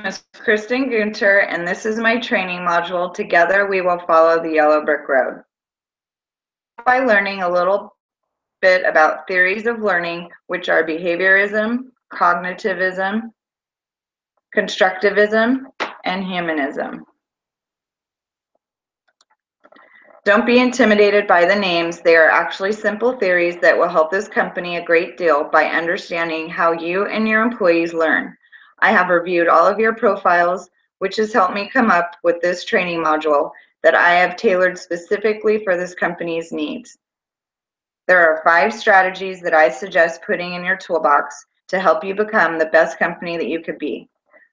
is Kristen Gunter, and this is my training module. Together, we will follow the yellow brick road. By learning a little bit about theories of learning, which are behaviorism, cognitivism, constructivism, and humanism. Don't be intimidated by the names. They are actually simple theories that will help this company a great deal by understanding how you and your employees learn. I have reviewed all of your profiles, which has helped me come up with this training module that I have tailored specifically for this company's needs. There are 5 strategies that I suggest putting in your toolbox to help you become the best company that you could be.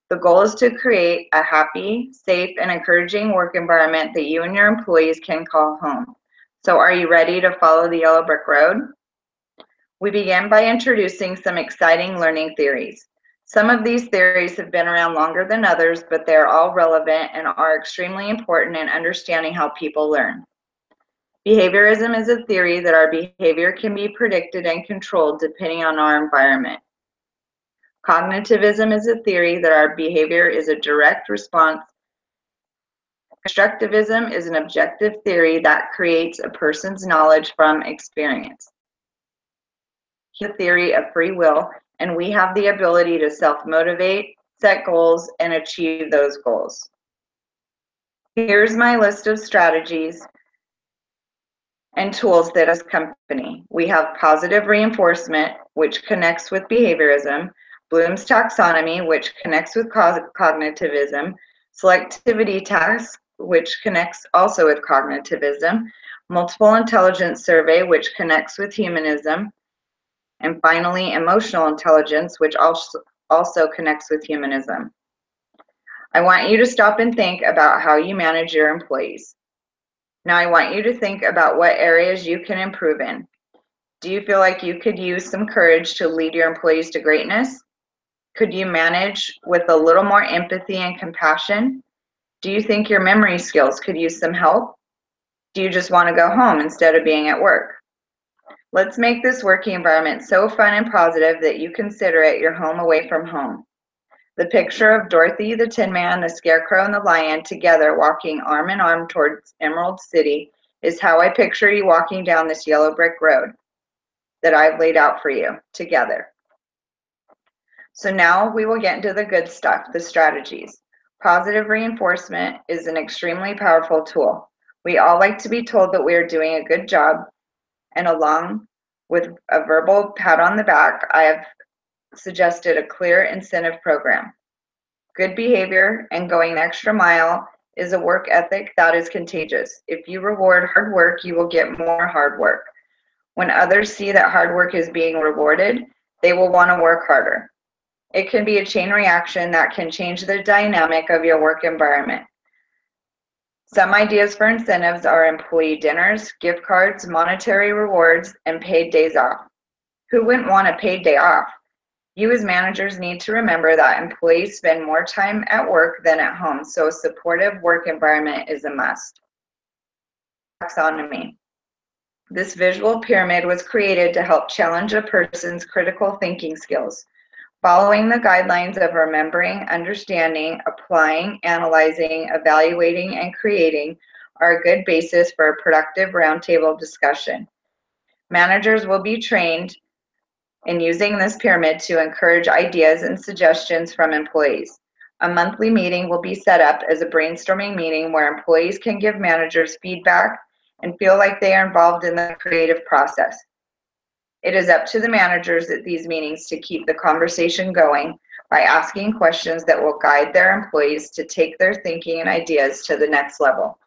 The goal is to create a happy, safe, and encouraging work environment that you and your employees can call home. So are you ready to follow the yellow brick road? We begin by introducing some exciting learning theories. Some of these theories have been around longer than others, but they are all relevant and are extremely important in understanding how people learn. Behaviorism is a theory that our behavior can be predicted and controlled depending on our environment. Cognitivism is a theory that our behavior is a direct response. Constructivism is an objective theory that creates a person's knowledge from experience. The theory of free will, and we have the ability to self-motivate, set goals, and achieve those goals. Here's my list of strategies and tools that as a company. We have positive reinforcement, which connects with behaviorism, Bloom's taxonomy, which connects with cognitivism, selectivity task, which connects also with cognitivism, multiple intelligence survey, which connects with humanism, and finally, emotional intelligence, which also connects with humanism. I want you to stop and think about how you manage your employees. Now I want you to think about what areas you can improve in. Do you feel like you could use some courage to lead your employees to greatness? Could you manage with a little more empathy and compassion? Do you think your memory skills could use some help? Do you just want to go home instead of being at work? Let's make this working environment so fun and positive that you consider it your home away from home. The picture of Dorothy, the Tin Man, the Scarecrow, and the Lion together walking arm in arm towards Emerald City is how I picture you walking down this yellow brick road that I've laid out for you together. So now we will get into the good stuff, the strategies. Positive reinforcement is an extremely powerful tool. We all like to be told that we are doing a good job, and along with a verbal pat on the back, I have suggested a clear incentive program. Good behavior and going the extra mile is a work ethic that is contagious. If you reward hard work, you will get more hard work. When others see that hard work is being rewarded, they will want to work harder. It can be a chain reaction that can change the dynamic of your work environment. Some ideas for incentives are employee dinners, gift cards, monetary rewards, and paid days off. Who wouldn't want a paid day off? You as managers need to remember that employees spend more time at work than at home, so a supportive work environment is a must. Taxonomy. This visual pyramid was created to help challenge a person's critical thinking skills. Following the guidelines of remembering, understanding, applying, analyzing, evaluating, and creating are a good basis for a productive roundtable discussion. Managers will be trained in using this pyramid to encourage ideas and suggestions from employees. A monthly meeting will be set up as a brainstorming meeting where employees can give managers feedback and feel like they are involved in the creative process. It is up to the managers at these meetings to keep the conversation going by asking questions that will guide their employees to take their thinking and ideas to the next level.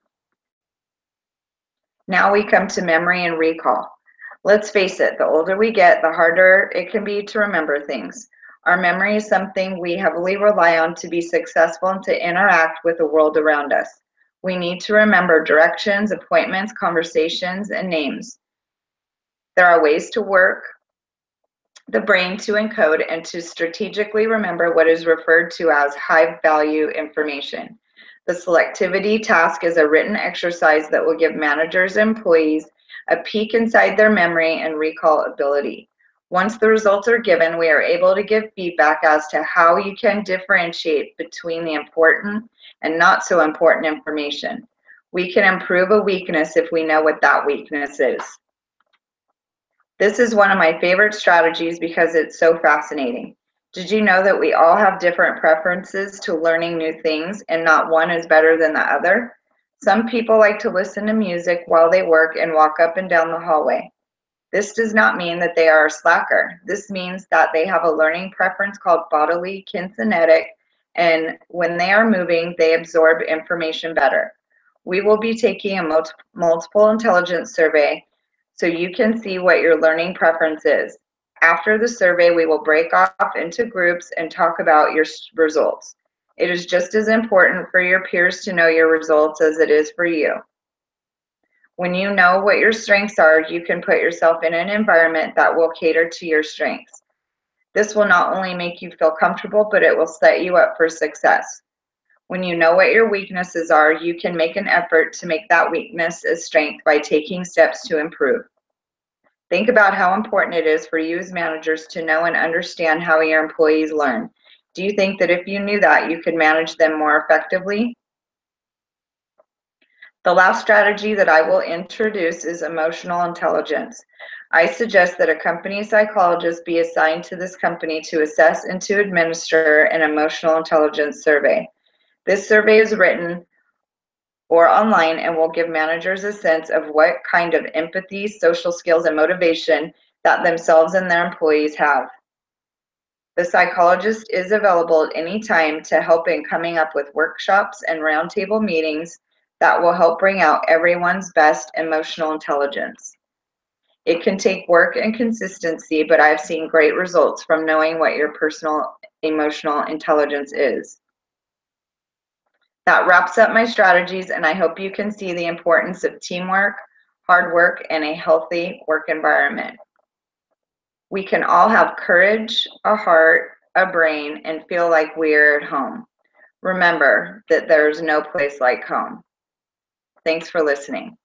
Now we come to memory and recall. Let's face it, the older we get, the harder it can be to remember things. Our memory is something we heavily rely on to be successful and to interact with the world around us. We need to remember directions, appointments, conversations, and names. There are ways to work the brain to encode and to strategically remember what is referred to as high-value information. The selectivity task is a written exercise that will give managers and employees a peek inside their memory and recall ability. Once the results are given, we are able to give feedback as to how you can differentiate between the important and not so important information. We can improve a weakness if we know what that weakness is. This is one of my favorite strategies because it's so fascinating. Did you know that we all have different preferences to learning new things and not one is better than the other? Some people like to listen to music while they work and walk up and down the hallway. This does not mean that they are a slacker. This means that they have a learning preference called bodily kinetic, and when they are moving, they absorb information better. We will be taking a multiple intelligence survey so you can see what your learning preference is. After the survey, we will break off into groups and talk about your results. It is just as important for your peers to know your results as it is for you. When you know what your strengths are, you can put yourself in an environment that will cater to your strengths. This will not only make you feel comfortable, but it will set you up for success. When you know what your weaknesses are, you can make an effort to make that weakness a strength by taking steps to improve. Think about how important it is for you as managers to know and understand how your employees learn. Do you think that if you knew that, you could manage them more effectively? The last strategy that I will introduce is emotional intelligence. I suggest that a company psychologist be assigned to this company to assess and to administer an emotional intelligence survey. This survey is written or online and will give managers a sense of what kind of empathy, social skills, and motivation that themselves and their employees have. The psychologist is available at any time to help in coming up with workshops and roundtable meetings that will help bring out everyone's best emotional intelligence. It can take work and consistency, but I've seen great results from knowing what your personal emotional intelligence is. That wraps up my strategies, and I hope you can see the importance of teamwork, hard work, and a healthy work environment. We can all have courage, a heart, a brain, and feel like we're at home. Remember that there's no place like home. Thanks for listening.